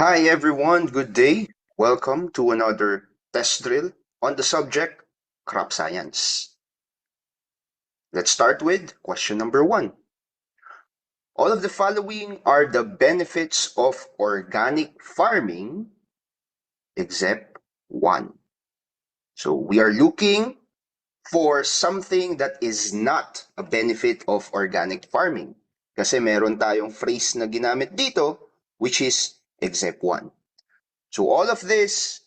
Hi everyone, good day. Welcome to another test drill on the subject crop science. Let's start with question number 1. All of the following are the benefits of organic farming except one. So we are looking for something that is not a benefit of organic farming. Kasi meron tayong phrase na ginamit dito which is except one. So all of this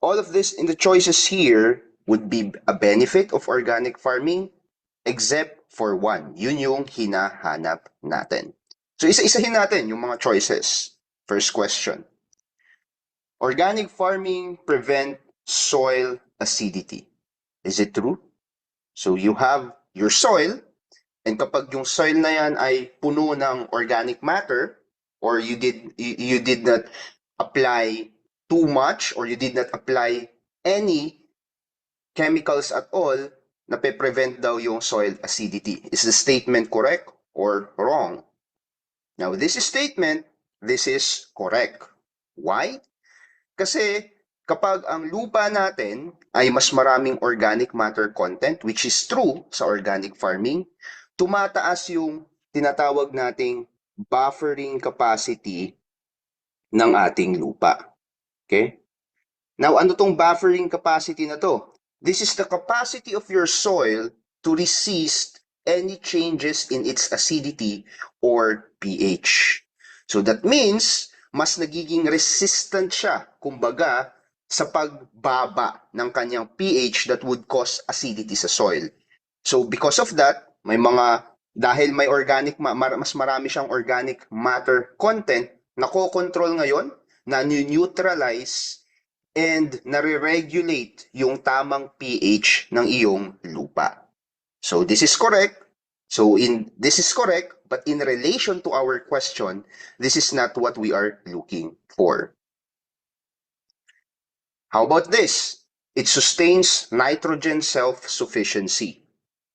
in the choices here would be a benefit of organic farming except for one. Yun yung hinahanap natin. So isa-isahin natin yung mga choices. First question. Organic farming prevent soil acidity. Is it true? So you have your soil, and kapag yung soil na yan ay puno ng organic matter, or you did not apply too much, or you did not apply any chemicals at all, na prevent daw yung soil acidity. Is the statement correct or wrong? Now, this statement, this is correct. Why? Kasi kapag ang lupa natin ay mas maraming organic matter content, which is true sa organic farming, tumataas yung tinatawag nating buffering capacity ng ating lupa. Okay? Now, ano tong buffering capacity na to? This is the capacity of your soil to resist any changes in its acidity or pH. So that means, mas nagiging resistant siya, kumbaga, sa pagbaba ng kanyang pH that would cause acidity sa soil. So because of that, dahil may mas marami siyang organic matter content, nakokontrol ngayon, na-neutralize and nare-regulate yung tamang pH ng iyong lupa. So this is correct. This is correct, but in relation to our question, this is not what we are looking for. How about this? It sustains nitrogen self-sufficiency.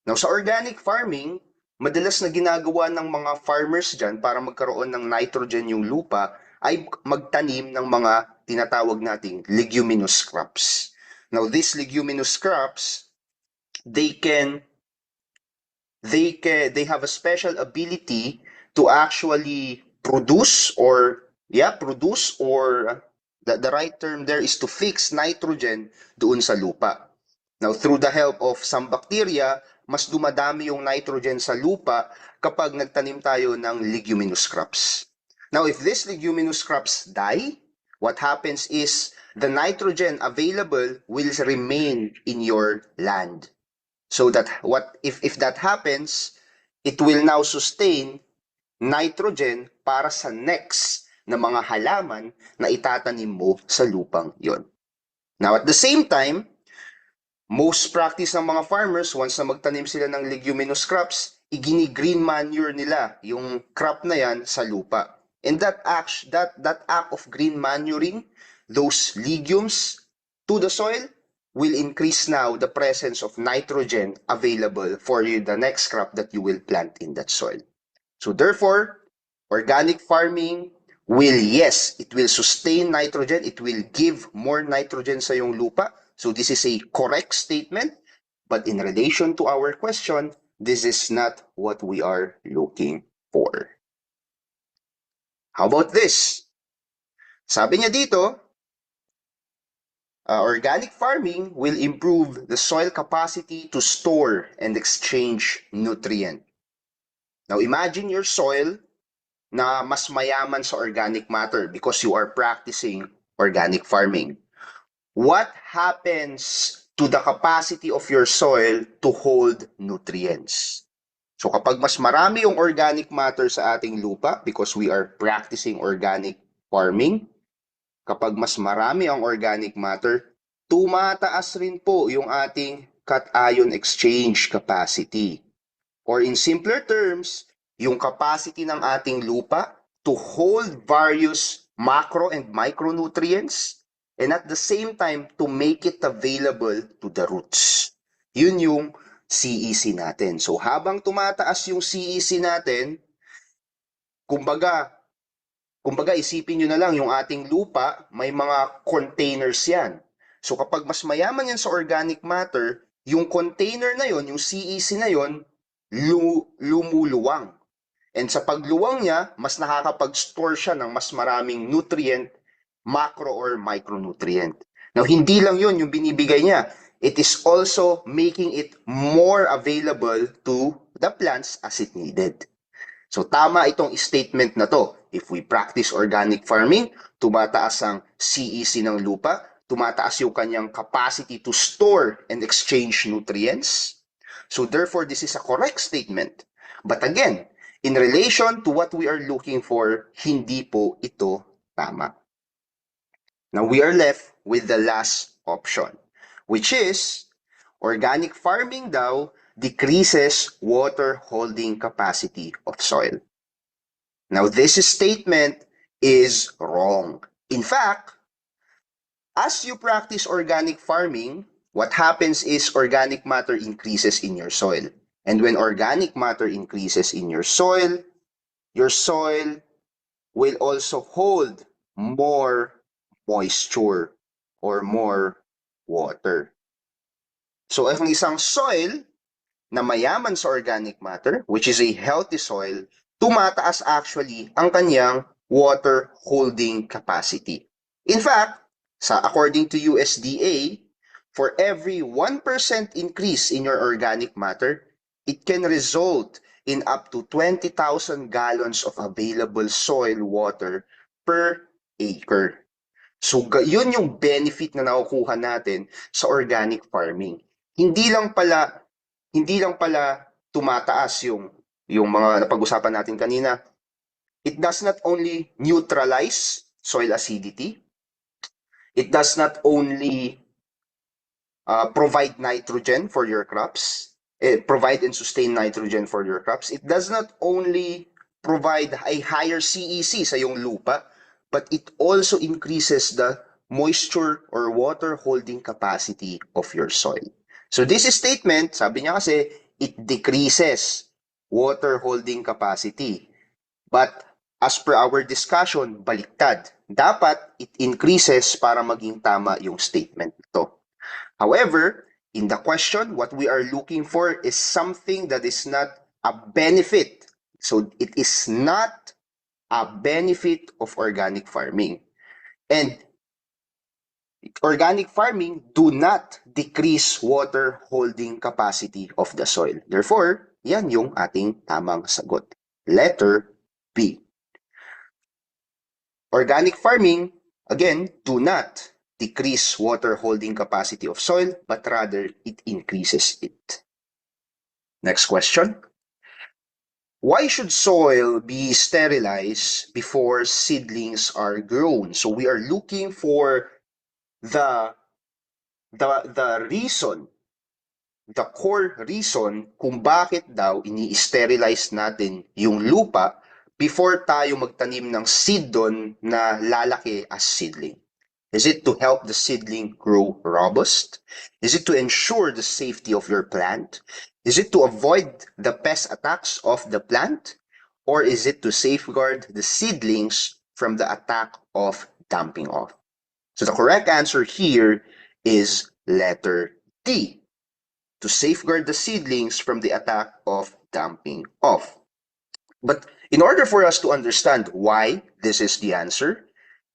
Now, sa organic farming, madalas na ginagawa ng mga farmers dyan para magkaroon ng nitrogen yung lupa ay magtanim ng mga tinatawag nating leguminous crops. Now, these leguminous crops, they have a special ability to actually produce or the right term there is to fix nitrogen doon sa lupa. Now, through the help of some bacteria, mas dumadami yung nitrogen sa lupa kapag nagtanim tayo ng leguminous crops. Now, if these leguminous crops die, what happens is the nitrogen available will remain in your land. So that if that happens, it will now sustain nitrogen para sa next na mga halaman na itatanim mo sa lupang yon. Now, at the same time, most practice ng mga farmers, once na magtanim sila ng leguminous crops, igini-green manure nila yung crop na yan sa lupa. And that act of green manuring those legumes to the soil will increase now the presence of nitrogen available for the next crop that you will plant in that soil. So therefore, organic farming will, yes, it will sustain nitrogen, it will give more nitrogen sa yung lupa. So this is a correct statement, but in relation to our question, this is not what we are looking for. How about this? Sabi niya dito, organic farming will improve the soil capacity to store and exchange nutrient. Now imagine your soil na mas mayaman sa organic matter because you are practicing organic farming. What happens to the capacity of your soil to hold nutrients? So kapag mas marami yung organic matter sa ating lupa because we are practicing organic farming, kapag mas marami ang organic matter, tumataas rin po yung ating cation exchange capacity. Or in simpler terms, yung capacity ng ating lupa to hold various macro and micronutrients and at the same time to make it available to the roots. Yun yung CEC natin. So habang tumataas yung CEC natin, kumbaga, Kumbaga, isipin nyo na lang yung ating lupa, may mga containers yan. So kapag mas mayaman yan sa organic matter, yung container na yon, yung CEC na yon, lumuluwang. And sa pagluwang niya, mas nakakapag-store siya ng mas maraming nutrient, macro or micronutrient. Now, hindi lang yun yung binibigay niya. It is also making it more available to the plants as it needed. So tama itong statement na to. If we practice organic farming, tumataas ang CEC ng lupa, tumataas yung kanyang capacity to store and exchange nutrients. So therefore, this is a correct statement. But again, in relation to what we are looking for, hindi po ito tama. Now we are left with the last option, which is organic farming daw decreases water holding capacity of soil. Now, this statement is wrong. In fact, as you practice organic farming, what happens is organic matter increases in your soil. And when organic matter increases in your soil will also hold more moisture or more water. So, ang isang soil na mayaman sa organic matter, which is a healthy soil, tumataas actually ang kanyang water holding capacity. In fact, according to USDA, for every 1% increase in your organic matter, it can result in up to 20,000 gallons of available soil water per acre. So, yun yung benefit na nakukuha natin sa organic farming. Hindi lang pala tumataas yung mga napag-usapan natin kanina. It does not only neutralize soil acidity, it does not only provide nitrogen for your crops, provide and sustain nitrogen for your crops. It does not only provide a higher CEC sa yung lupa, but it also increases the moisture or water holding capacity of your soil. So this statement, sabi niya kasi, it decreases water holding capacity. But as per our discussion, baliktad. Dapat it increases para maging tama yung statement to. However, in the question, what we are looking for is something that is not a benefit. So it is not a benefit of organic farming. And organic farming do not decrease water holding capacity of the soil. Therefore, yan yung ating tamang sagot. Letter B. Organic farming, again, do not decrease water holding capacity of soil, but rather it increases it. Next question. Why should soil be sterilized before seedlings are grown? So we are looking for the reason, the core reason kung bakit daw ini-sterilize natin yung lupa before tayo magtanim ng seed doon na lalaki as seedling. Is it to help the seedling grow robust? Is it to ensure the safety of your plant? Is it to avoid the pest attacks of the plant? Or is it to safeguard the seedlings from the attack of damping off? So the correct answer here is letter D, to safeguard the seedlings from the attack of damping off. But in order for us to understand why this is the answer,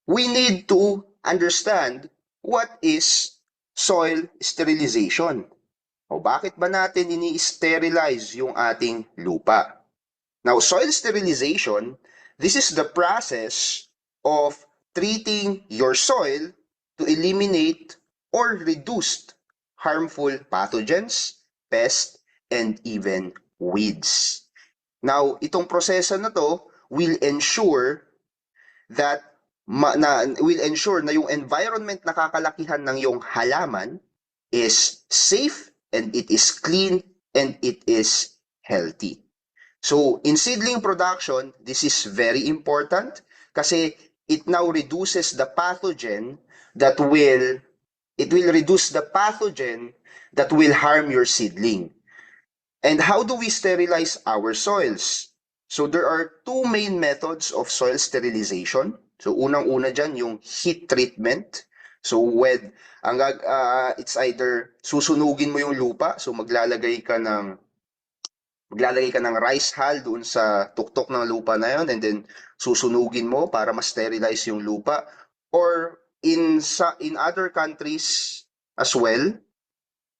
we need to understand what is soil sterilization. O bakit ba natin ini-sterilize yung ating lupa? Now, soil sterilization, this is the process of treating your soil to eliminate or reduce harmful pathogens, pests, and even weeds. Now, itong proseso na to will ensure na yung environment na kakalakihan ng yung halaman is safe and it is clean and it is healthy. So in seedling production, this is very important kasi it now reduces the pathogen that will harm your seedling. And how do we sterilize our soils? So there are two main methods of soil sterilization. So unang-una dyan, yung heat treatment. So it's either susunugin mo yung lupa, so maglalagay ka ng rice hull doon sa tuktok ng lupa na yon, and then susunugin mo para ma-sterilize yung lupa. Or in other countries as well,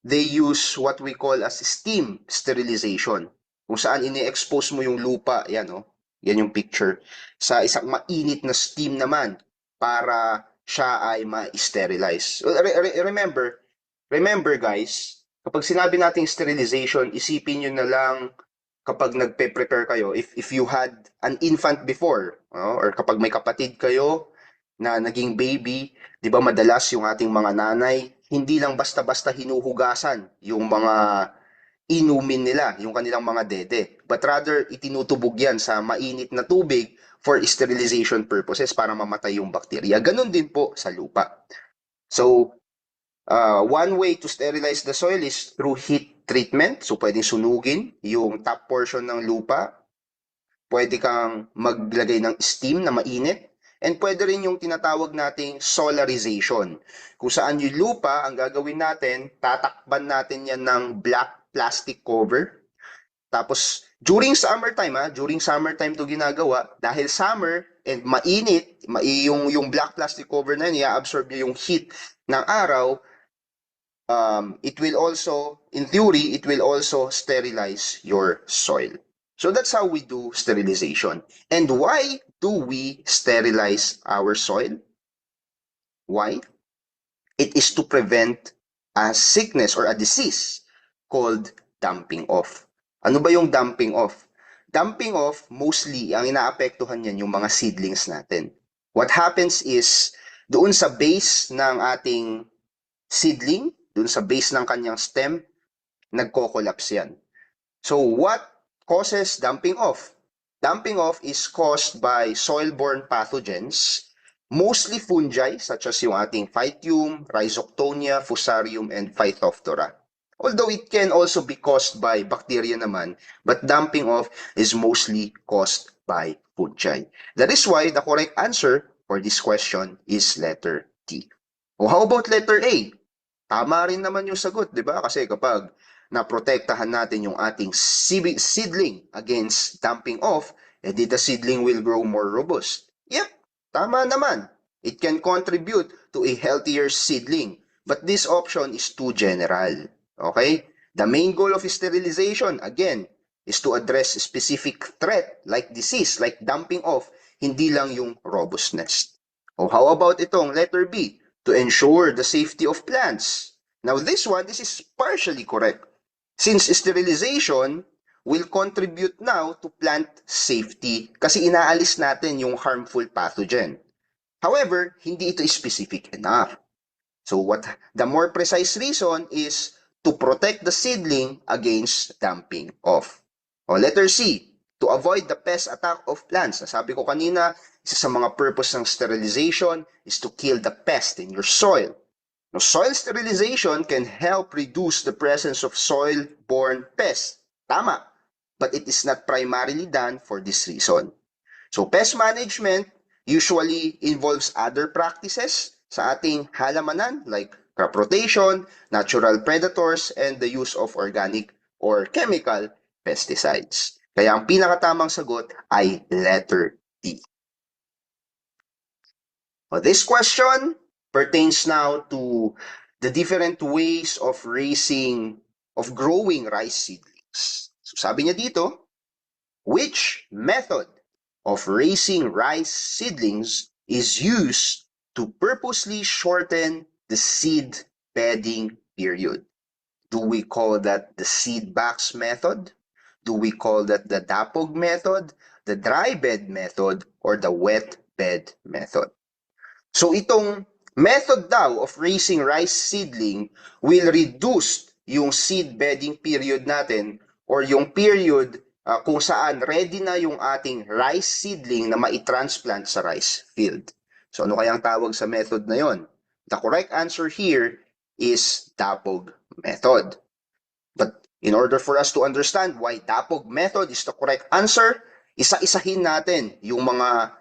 they use what we call as steam sterilization. Kung saan ini-expose mo yung lupa, yan yan yung picture, sa isang mainit na steam naman para siya ay ma-sterilize. Remember guys, kapag sinabi nating sterilization, isipin nyo na lang kapag nagpe-prepare kayo, if you had an infant before, or kapag may kapatid kayo na naging baby, di ba madalas yung ating mga nanay, hindi lang basta-basta hinuhugasan yung mga inumin nila, yung kanilang mga dede. But rather, itinutubog yan sa mainit na tubig for sterilization purposes para mamatay yung bakterya. Ganon din po sa lupa. So, one way to sterilize the soil is through heat treatment. So, pwedeng sunugin yung top portion ng lupa. Pwede kang maglagay ng steam na mainit. And pwede rin yung tinatawag nating solarization. Kung saan yung lupa, ang gagawin natin, tatakban natin yan ng black plastic cover. Tapos, during summertime to ginagawa, dahil summer and mainit, yung black plastic cover na yun, i-absorb niya yung heat ng araw, it will also, in theory, it will also sterilize your soil. So that's how we do sterilization. And why do we sterilize our soil? Why? It is to prevent a sickness or a disease called damping off. Ano ba yung damping off? Damping off, mostly, ang inaapektuhan yan yung mga seedlings natin. What happens is, doon sa base ng ating seedling, doon sa base ng kanyang stem, nagko-collapse yan. So what causes damping off? Damping off is caused by soil-borne pathogens, mostly fungi such as yung ating Phytium, Rhizoctonia, Fusarium, and Phytophthora. Although it can also be caused by bacteria naman, but damping off is mostly caused by fungi. That is why the correct answer for this question is letter D. O how about letter A? Tama rin naman yung sagot, di ba? Kasi kapag naprotektahan natin yung ating seedling against damping off, edi the seedling will grow more robust. Yep, tama naman. It can contribute to a healthier seedling, but this option is too general. Okay? The main goal of sterilization, again, is to address a specific threat like disease, like damping off, hindi lang yung robustness. O how about itong letter B? To ensure the safety of plants. Now this is partially correct. Since sterilization will contribute now to plant safety kasi inaalis natin yung harmful pathogen. However, hindi ito specific enough. So the more precise reason is to protect the seedling against damping off. O letter C, to avoid the pest attack of plants. Sabi ko kanina, isa sa mga purpose ng sterilization is to kill the pest in your soil. Now, soil sterilization can help reduce the presence of soil-borne pests. Tama. But it is not primarily done for this reason. So, pest management usually involves other practices sa ating halamanan like crop rotation, natural predators, and the use of organic or chemical pesticides. Kaya ang pinakatamang sagot ay letter D. Well, this question pertains now to the different ways of growing rice seedlings. So sabi niya dito, which method of raising rice seedlings is used to purposely shorten the seed bedding period? Do we call that the seed box method? Do we call that the DAPOG method, the dry bed method, or the wet bed method? So itong method daw of raising rice seedling will reduce yung seed bedding period natin or yung period kung saan ready na yung ating rice seedling na mai-transplant sa rice field. So ano kayang tawag sa method na yon? The correct answer here is DAPOG method. But in order for us to understand why DAPOG method is the correct answer, isa-isahin natin yung mga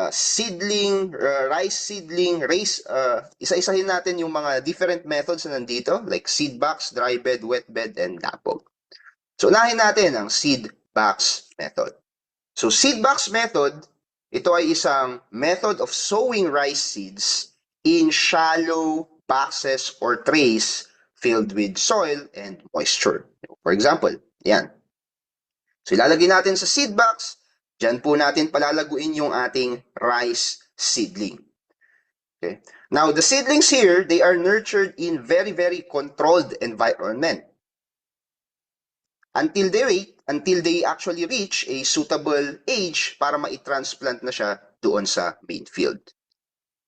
seedling, rice seedling, isa-isahin natin yung mga different methods na nandito, like seed box, dry bed, wet bed, and dapog. So, unahin natin ang seed box method. So, seed box method, ito ay isang method of sowing rice seeds in shallow boxes or trays filled with soil and moisture. For example, yan. So, ilalagay natin sa seed box. Diyan po natin palalaguin yung ating rice seedling. Okay. Now, the seedlings here, they are nurtured in very, very controlled environment until they actually reach a suitable age para ma-transplant na siya doon sa main field.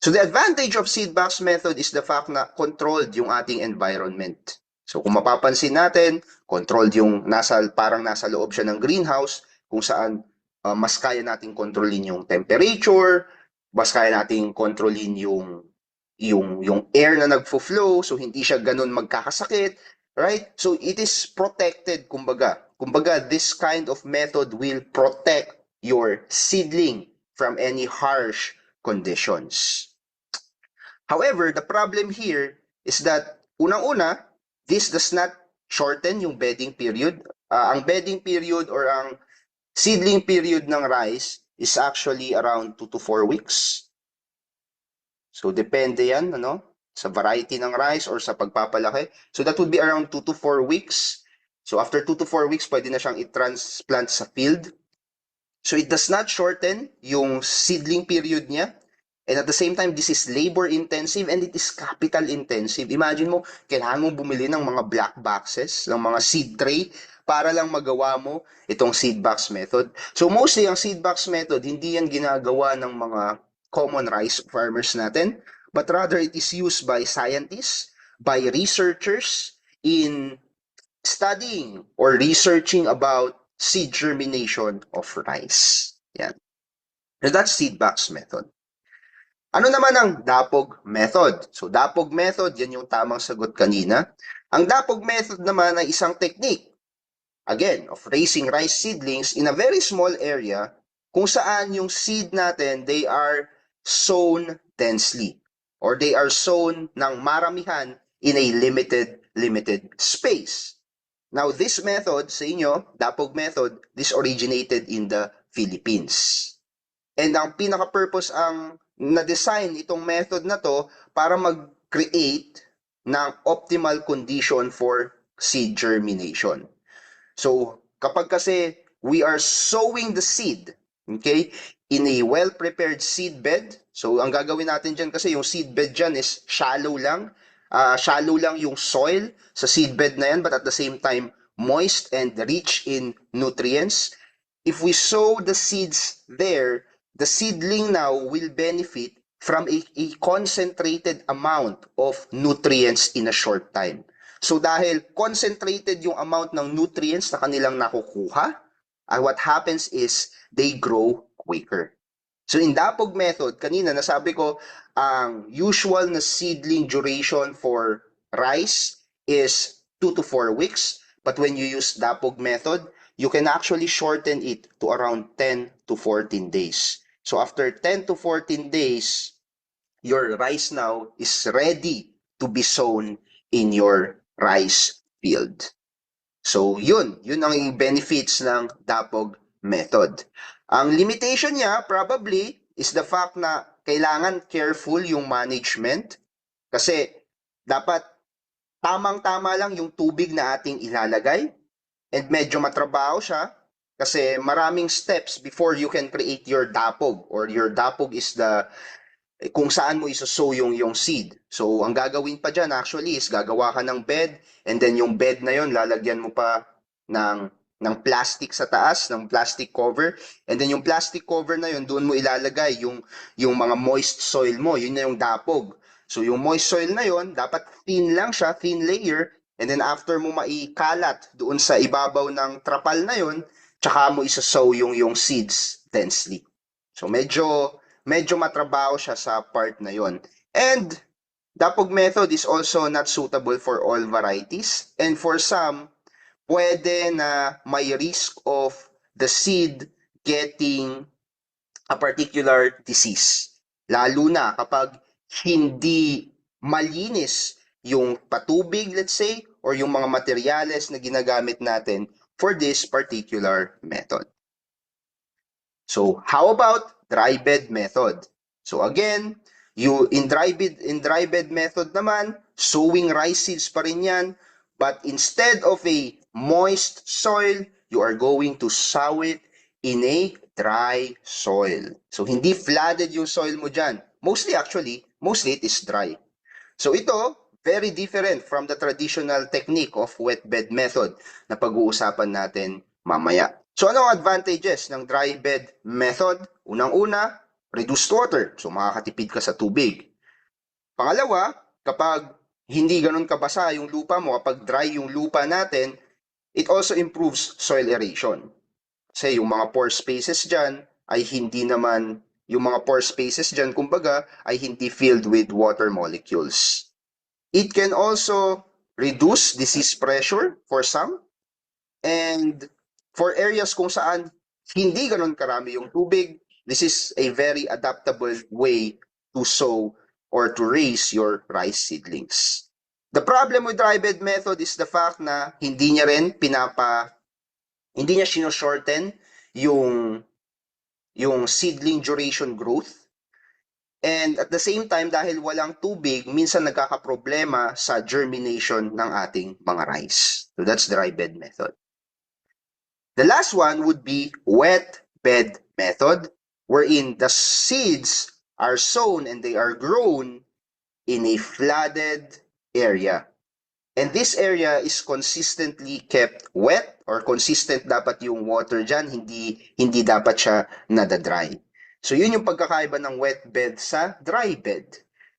So the advantage of seed box method is the fact na controlled yung ating environment. So kung mapapansin natin, controlled yung parang nasa loob siya ng greenhouse kung saan mas kaya nating kontrolin yung temperature, mas kaya nating kontrolin yung air na nagfo-flow, so hindi siya ganun magkakasakit, right? So it is protected, kumbaga. Kumbaga, this kind of method will protect your seedling from any harsh conditions. However, the problem here is that, unang-una, this does not shorten yung bedding period. Ang bedding period or ang seedling period ng rice is actually around 2 to 4 weeks. So, depende yan, sa variety ng rice or sa pagpapalaki. So, that would be around 2 to 4 weeks. So, after 2 to 4 weeks, pwede na siyang i-transplant sa field. So, it does not shorten yung seedling period niya. And at the same time, this is labor-intensive and it is capital-intensive. Imagine mo, kailangan mo bumili ng mga black boxes, ng mga seed tray, para lang magawa mo itong seed box method. So mostly, ang seed box method, hindi yan ginagawa ng mga common rice farmers natin, but rather it is used by scientists, by researchers in studying or researching about seed germination of rice. Yan. And that's seed box method. Ano naman ang dapog method? So, dapog method, yan yung tamang sagot kanina. Ang dapog method naman ay isang technique, again, of raising rice seedlings in a very small area kung saan yung seed natin, they are sown densely or they are sown ng maramihan in a limited space. Now, this method sa inyo, dapog method, this originated in the Philippines. And ang pinaka-purpose ang na-design itong method na to para mag-create ng optimal condition for seed germination. So, kapag kasi we are sowing the seed, okay, in a well-prepared seed bed, so ang gagawin natin dyan kasi yung seed bed dyan is shallow lang yung soil sa seed bed na yan, but at the same time, moist and rich in nutrients. If we sow the seeds there, the seedling now will benefit from a concentrated amount of nutrients in a short time. So dahil concentrated yung amount ng nutrients na kanilang nakukuha, what happens is they grow quicker. So in Dapog method, kanina nasabi ko, ang usual na seedling duration for rice is 2 to 4 weeks. But when you use Dapog method, you can actually shorten it to around 10 to 14 days. So after 10 to 14 days, your rice now is ready to be sown in your rice field. So yun ang benefits ng Dapog method. Ang limitation niya probably is the fact na kailangan careful yung management kasi dapat tamang-tama lang yung tubig na ating ilalagay and medyo matrabaho siya kasi maraming steps before you can create your dapog or your dapog is kung saan mo isosow yung seed. So, ang gagawin pa dyan actually is gagawa ka ng bed and then yung bed na yon lalagyan mo pa ng plastic sa taas, ng plastic cover. And then yung plastic cover na yon doon mo ilalagay yung mga moist soil mo. Yun na yung dapog. So, yung moist soil na yon dapat thin lang siya, thin layer. And then after mo maikalat doon sa ibabaw ng trapal na yon, tsaka mo isasow yung seeds densely. So medyo matrabaho siya sa part na yon. And Dapog method is also not suitable for all varieties. And for some, pwede na may risk of the seed getting a particular disease. Lalo na kapag hindi malinis yung patubig, let's say, or yung mga materyales na ginagamit natin for this particular method. So, how about dry bed method? So again, in dry bed method naman, sowing rice seeds pa rin yan, but instead of a moist soil, you are going to sow it in a dry soil. So hindi flooded yung soil mo dyan. Mostly it is dry. So ito, very different from the traditional technique of wet bed method na pag-uusapan natin mamaya. So ano ang advantages ng dry bed method? Unang-una, reduced water. So makakatipid ka sa tubig. Pangalawa, kapag hindi ganun kabasa yung lupa mo, kapag dry yung lupa natin, it also improves soil aeration. Kasi yung mga pore spaces dyan ay hindi naman, yung mga pore spaces dyan, kumbaga, ay hindi filled with water molecules. It can also reduce disease pressure for some, and for areas kung saan hindi ganun karami yung tubig, this is a very adaptable way to sow or to raise your rice seedlings. The problem with dry bed method is the fact na hindi niya shorten yung seedling duration growth. And at the same time, dahil walang tubig, minsan nagkakaproblema sa germination ng ating mga rice. So that's the dry bed method. The last one would be wet bed method, wherein the seeds are sown and they are grown in a flooded area. And this area is consistently kept wet, or consistent dapat yung water dyan, hindi dapat siya nadadry. So yun yung pagkakaiba ng wet bed sa dry bed.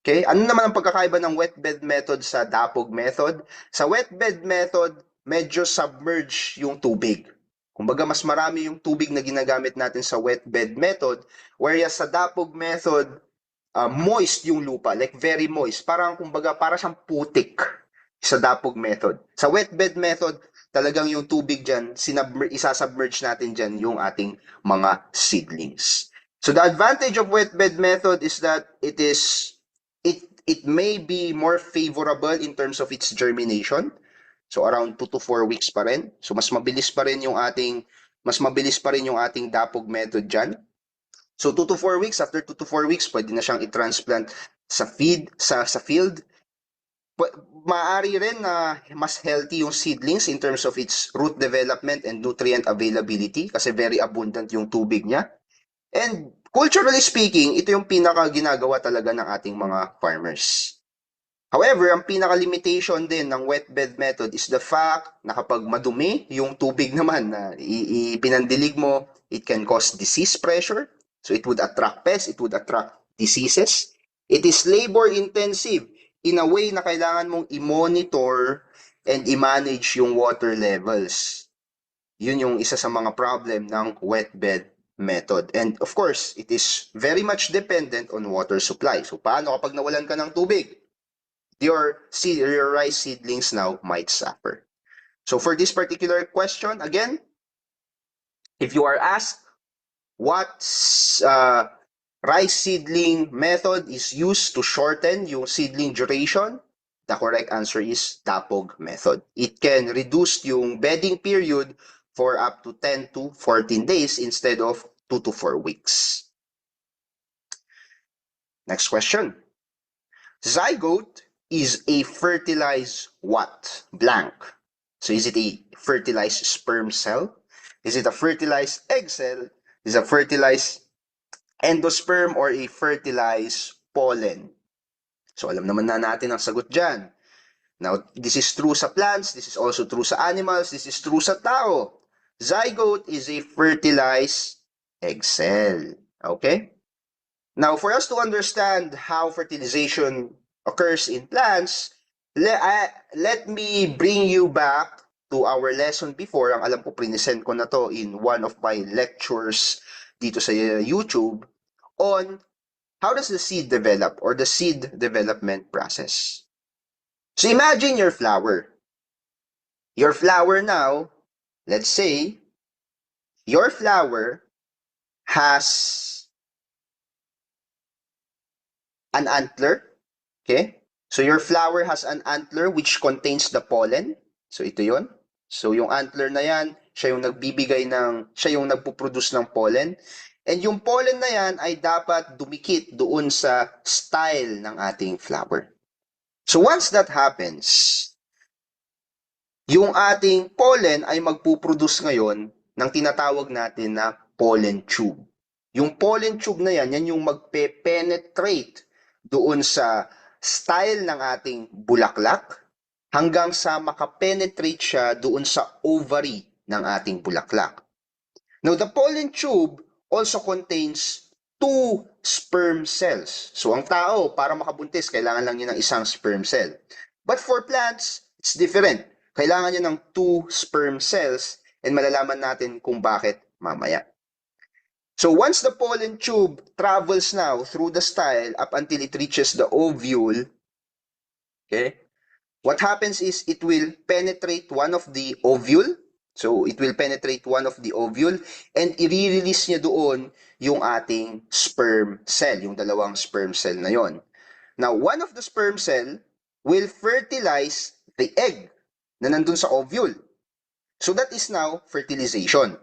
Okay? Ano naman ang pagkakaiba ng wet bed method sa dapog method? Sa wet bed method, medyo submerge yung tubig. Kumbaga, mas marami yung tubig na ginagamit natin sa wet bed method, whereas sa dapog method, moist yung lupa, like very moist. Parang, kumbaga, para siyang putik sa dapog method. Sa wet bed method, talagang yung tubig dyan, isasubmerge natin dyan yung ating mga seedlings. So the advantage of wet bed method is that it may be more favorable in terms of its germination. So around 2 to 4 weeks pa rin. So mas mabilis pa rin yung ating dapog method dyan. So 2 to 4 weeks, after 2 to 4 weeks, pwede na siyang i-transplant sa field. Maaari rin na mas healthy yung seedlings in terms of its root development and nutrient availability kasi very abundant yung tubig niya. And culturally speaking, ito yung pinaka ginagawa talaga ng ating mga farmers. However, ang pinaka-limitation din ng wet bed method is the fact na kapag madumi yung tubig naman na ipinandilig mo, it can cause disease pressure. So it would attract pests, it would attract diseases. It is labor-intensive in a way na kailangan mong i-monitor and i-manage yung water levels. Yun yung isa sa mga problem ng wet bed method. And of course, it is very much dependent on water supply. So paano kapag nawalan ka ng tubig? Your rice seedlings now might suffer. So for this particular question, again, if you are asked what rice seedling method is used to shorten yung seedling duration, the correct answer is dapog method. It can reduce yung bedding period for up to 10 to 14 days instead of 2 to 4 weeks. Next question. Zygote is a fertilized what? Blank. So is it a fertilized sperm cell? Is it a fertilized egg cell? Is it a fertilized endosperm or a fertilized pollen? So alam naman na natin ang sagot dyan. Now, this is true sa plants, this is also true sa animals, this is true sa tao. Zygote is a fertilized egg cell. Okay? Now, for us to understand how fertilization occurs in plants, let me bring you back to our lesson before. Ang alam ko, present ko na to in one of my lectures dito sa YouTube on how does the seed develop or the seed development process. So imagine your flower. Your flower now, let's say, your flower has an antler. Okay? So your flower has an antler which contains the pollen. So ito yon. So yung antler na yan, siya yung siya yung nagpo-produce ng pollen. And yung pollen na yan ay dapat dumikit doon sa style ng ating flower. So once that happens, yung ating pollen ay magpo-produce ngayon ng tinatawag natin na pollen tube. Yung pollen tube na yan yung magpe-penetrate doon sa style ng ating bulaklak hanggang sa makapenetrate siya doon sa ovary ng ating bulaklak. Now, the pollen tube also contains 2 sperm cells. So, ang tao, para makabuntis, kailangan lang niya ng isang sperm cell. But for plants, it's different. Kailangan niya ng 2 sperm cells and malalaman natin kung bakit mamaya. So once the pollen tube travels now through the style up until it reaches the ovule, okay, what happens is it will penetrate one of the ovule. So it will penetrate one of the ovule and i-release niya doon yung ating sperm cell, yung dalawang sperm cell na yon. Now, one of the sperm cell will fertilize the egg na nandun sa ovule. So that is now fertilization.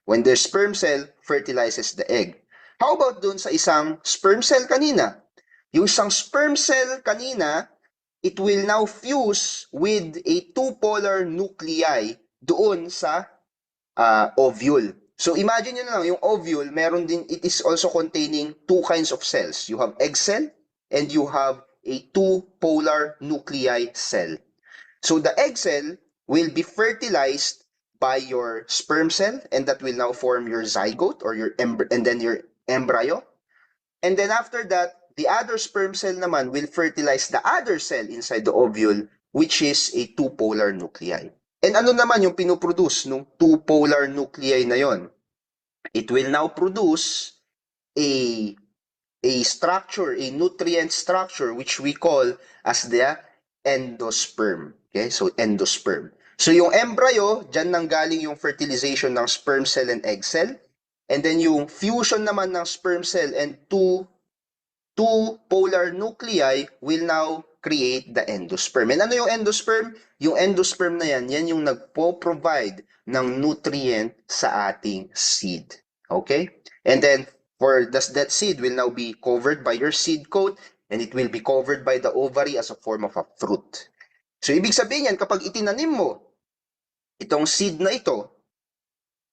When the sperm cell fertilizes the egg. How about dun sa isang sperm cell kanina? Yung isang sperm cell kanina, it will now fuse with a 2-polar nuclei doon sa ovule. So imagine nyo na lang, yung ovule, meron din, it is also containing 2 kinds of cells. You have egg cell and you have a 2-polar nuclei cell. So the egg cell will be fertilized by your sperm cell and that will now form your zygote or your and then your embryo. And then after that, the other sperm cell naman will fertilize the other cell inside the ovule, which is a 2-polar nuclei. And ano naman yung pinoproduce ng 2-polar nuclei na yon? It will now produce a structure, a nutrient structure, which we call as the endosperm. Okay, so endosperm. So yung embryo, dyan nanggaling yung fertilization ng sperm cell and egg cell. And then yung fusion naman ng sperm cell and 2-polar nuclei will now create the endosperm. And ano yung endosperm? Yung endosperm na yan yung nagpo-provide ng nutrient sa ating seed. Okay? And then, that seed will now be covered by your seed coat and it will be covered by the ovary as a form of a fruit. So, ibig sabihin yan, kapag itinanim mo itong seed na ito,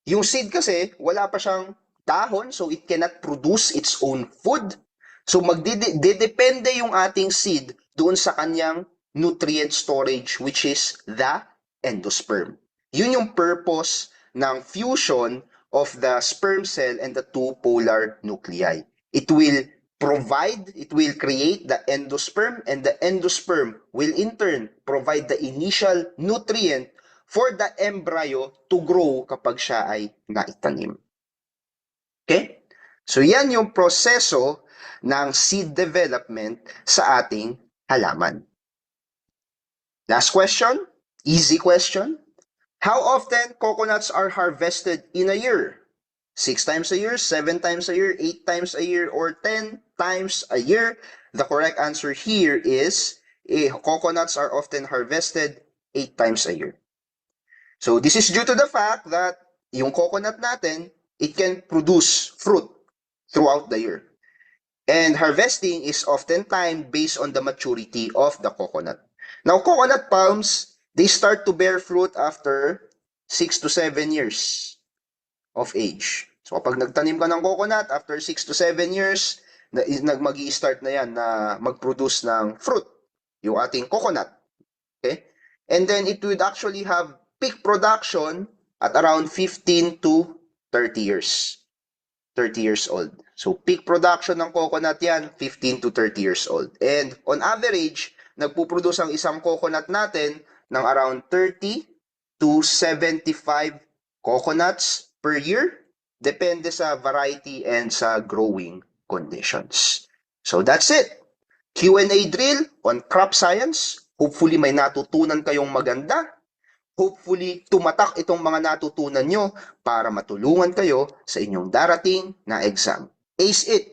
yung seed kasi, wala pa siyang dahon, so it cannot produce its own food. So, magdedepende yung ating seed doon sa kanyang nutrient storage, which is the endosperm. Yun yung purpose ng fusion of the sperm cell and the 2-polar nuclei. It will create the endosperm and the endosperm will in turn provide the initial nutrient for the embryo to grow kapag siya ay naitanim. Okay? So yan yung proseso ng seed development sa ating halaman. Last question, easy question. How often coconuts are harvested in a year? 6 times a year, 7 times a year, 8 times a year, or 10 times a year? The correct answer here is coconuts are often harvested 8 times a year. So this is due to the fact that yung coconut natin, it can produce fruit throughout the year. And harvesting is oftentimes based on the maturity of the coconut. Now, coconut palms, they start to bear fruit after 6 to 7 years of age. So kapag nagtanim ka ng coconut, after 6 to 7 years, mag-i-start na yan na mag-produce ng fruit, yung ating coconut. Okay? And then it would actually have peak production at around 15 to 30 years. 30 years old. So peak production ng coconut yan, 15 to 30 years old. And on average, nagpuproduce ang isang coconut natin ng around 30 to 75 coconuts per year. Depende sa variety and sa growing conditions. So that's it. Q&A drill on crop science. Hopefully may natutunan kayong maganda. Hopefully, tumatak itong mga natutunan nyo para matulungan kayo sa inyong darating na exam. Ace it,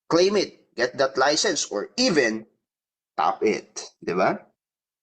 claim it, get that license, or even top it. Di ba?